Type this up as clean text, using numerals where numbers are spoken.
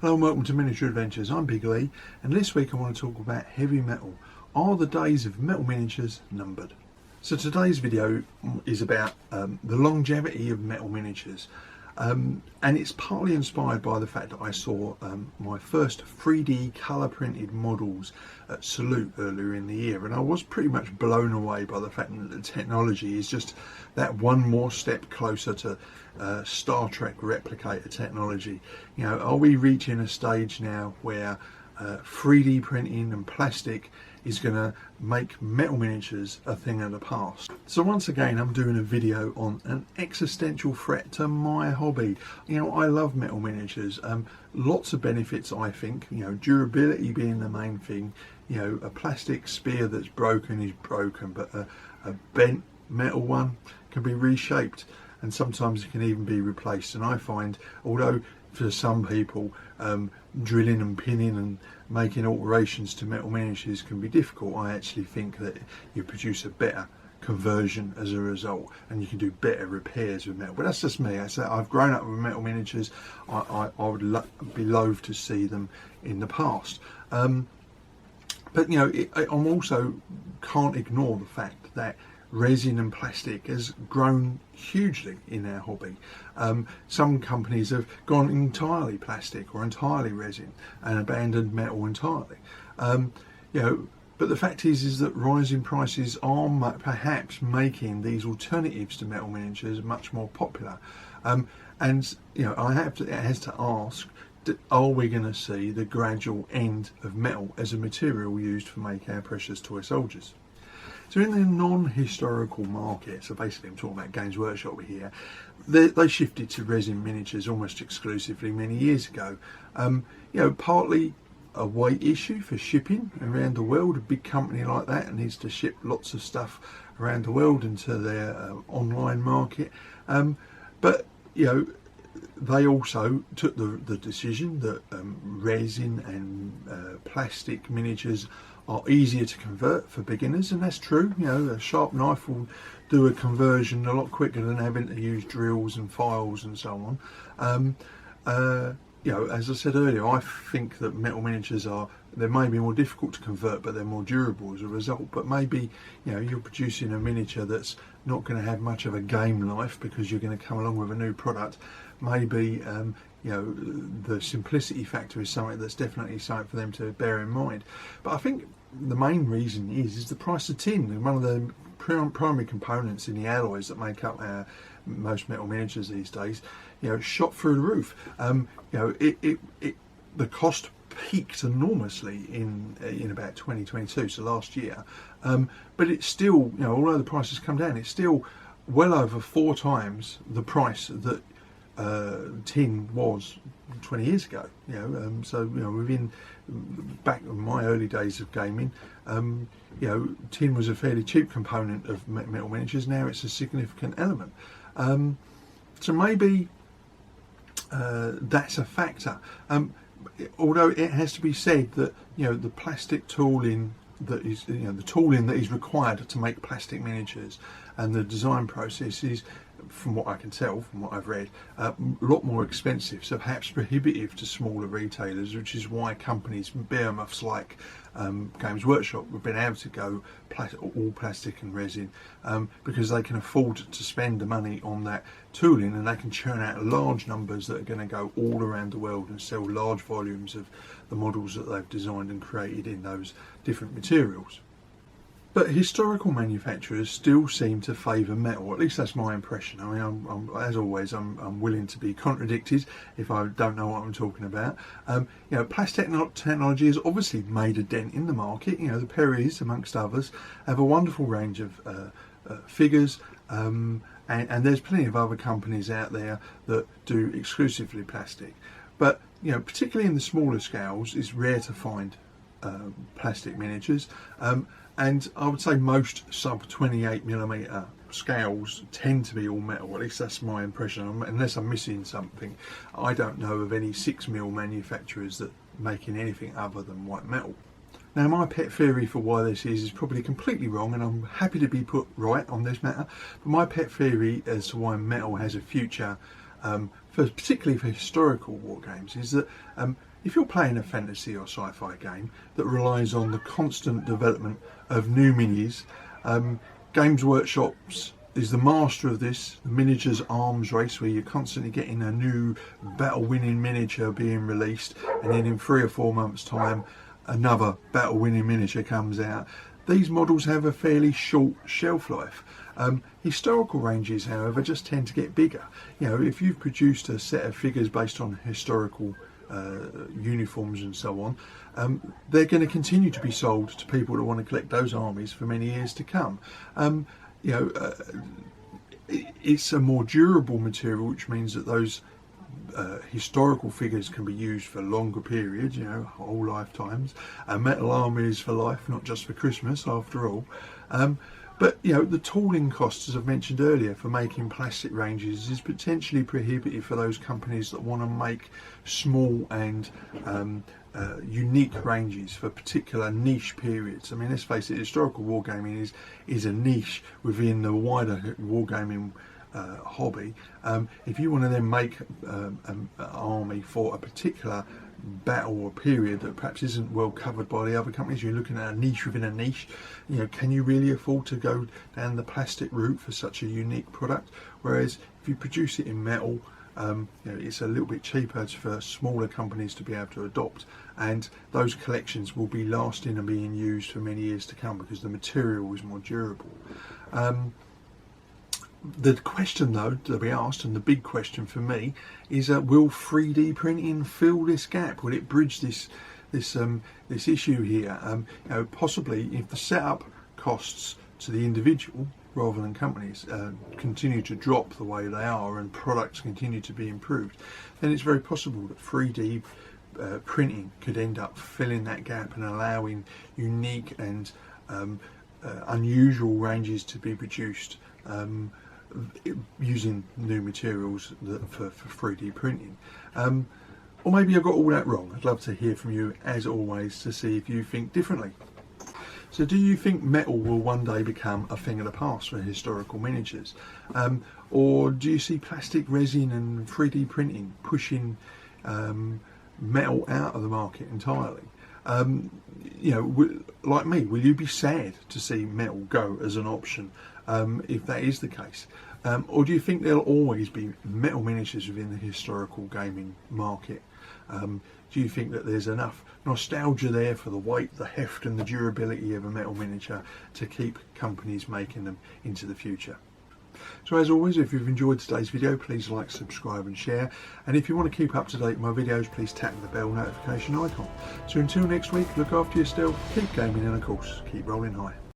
Hello and welcome to Miniature Adventures. I'm Big Lee, and this week I want to talk about heavy metal. Are the days of metal miniatures numbered? So today's video is about the longevity of metal miniatures, and it's partly inspired by the fact that I saw my first 3D colour printed models at Salute earlier in the year, and I was pretty much blown away by the fact that the technology is just that one more step closer to Star Trek replicator technology. You know, are we reaching a stage now where 3D printing and plastic is going to make metal miniatures a thing of the past? So once again, I'm doing a video on an existential threat to my hobby. You know, I love metal miniatures. Lots of benefits, I think. You know, durability being the main thing. You know, a plastic spear that's broken is broken, but a bent metal one can be reshaped, and sometimes it can even be replaced. And I find, although for some people drilling and pinning and making alterations to metal miniatures can be difficult, I actually think that you produce a better conversion as a result, and you can do better repairs with metal. But that's just me. I've grown up with metal miniatures. I would be loath to see them in the past. But you know, I also can't ignore the fact that resin and plastic has grown hugely in our hobby. Some companies have gone entirely plastic or entirely resin and abandoned metal entirely. You know, but the fact is that rising prices are perhaps making these alternatives to metal miniatures much more popular. And you know, it has to ask, are we going to see the gradual end of metal as a material used to make our precious toy soldiers? So in the non-historical market, so basically I'm talking about Games Workshop here, they shifted to resin miniatures almost exclusively many years ago. You know, partly a weight issue for shipping around the world. A big company like that needs to ship lots of stuff around the world into their online market. But you know, they also took the decision that resin and plastic miniatures are easier to convert for beginners, and that's true. You know, a sharp knife will do a conversion a lot quicker than having to use drills and files and so on. You know, as I said earlier, I think that metal miniatures they may be more difficult to convert, but they're more durable as a result. But maybe, you know, you're producing a miniature that's not going to have much of a game life because you're going to come along with a new product. Maybe you know, the simplicity factor is something that's definitely something for them to bear in mind. But I think the main reason is the price of tin. And one of the primary components in the alloys that make up most metal miniatures these days, you know, shot through the roof. You know, the cost peaked enormously in about 2022, so last year. But it's still, you know, although the price has come down, it's still well over 4 times the price that tin was 20 years ago. You know, so you know, back in my early days of gaming, you know, tin was a fairly cheap component of metal miniatures. Now it's a significant element. So maybe that's a factor. Although it has to be said that, you know, the plastic tooling that is, you know, the tooling that is required to make plastic miniatures and the design process is, from what I can tell, from what I've read, a lot more expensive, so perhaps prohibitive to smaller retailers, which is why companies, behemoths like Games Workshop, have been able to go all plastic and resin, because they can afford to spend the money on that tooling, and they can churn out large numbers that are going to go all around the world and sell large volumes of the models that they've designed and created in those different materials. But historical manufacturers still seem to favour metal. At least that's my impression. I mean, as always, I'm willing to be contradicted if I don't know what I'm talking about. You know, plastic technology has obviously made a dent in the market. You know, the Perrys, amongst others, have a wonderful range of figures, and there's plenty of other companies out there that do exclusively plastic. But you know, particularly in the smaller scales, it's rare to find plastic miniatures. And I would say most sub 28mm scales tend to be all metal. At least that's my impression. Unless I'm missing something, I don't know of any 6mm manufacturers that making anything other than white metal. Now, my pet theory for why this is probably completely wrong, and I'm happy to be put right on this matter. But my pet theory as to why metal has a future, particularly for historical war games, is that If you're playing a fantasy or sci-fi game that relies on the constant development of new minis, Games Workshop's is the master of this, the miniatures arms race, where you're constantly getting a new battle-winning miniature being released, and then in 3 or 4 months' time another battle-winning miniature comes out. These models have a fairly short shelf life. Historical ranges, however, just tend to get bigger. You know, if you've produced a set of figures based on historical uniforms and so on, they're going to continue to be sold to people that want to collect those armies for many years to come. It's a more durable material, which means that those historical figures can be used for longer periods, whole lifetimes. A metal army is for life, not just for Christmas, after all. But the tooling costs, as I've mentioned earlier, for making plastic ranges is potentially prohibitive for those companies that want to make small and unique ranges for particular niche periods. I mean, let's face it, historical wargaming is a niche within the wider wargaming hobby. If you want to then make an army for a particular battle or period that perhaps isn't well covered by the other companies, you're looking at a niche within a niche. Can you really afford to go down the plastic route for such a unique product? Whereas if you produce it in metal, it's a little bit cheaper for smaller companies to be able to adopt, and those collections will be lasting and being used for many years to come because the material is more durable. The question, though, to be asked, and the big question for me, is will 3D printing fill this gap? Will it bridge this issue here? Possibly, if the setup costs to the individual rather than companies continue to drop the way they are, and products continue to be improved, then it's very possible that 3D printing could end up filling that gap and allowing unique and unusual ranges to be produced using new materials for 3D printing. Or maybe I've got all that wrong. I'd love to hear from you, as always, to see if you think differently. So do you think metal will one day become a thing of the past for historical miniatures? Or do you see plastic, resin and 3D printing pushing metal out of the market entirely? Like me, will you be sad to see metal go as an option if that is the case? Or do you think there'll always be metal miniatures within the historical gaming market? Do you think that there's enough nostalgia there for the weight, the heft and the durability of a metal miniature to keep companies making them into the future? So as always, if you've enjoyed today's video, please like, subscribe and share. And if you want to keep up to date with my videos, please tap the bell notification icon. So until next week, look after yourself, keep gaming and of course, keep rolling high.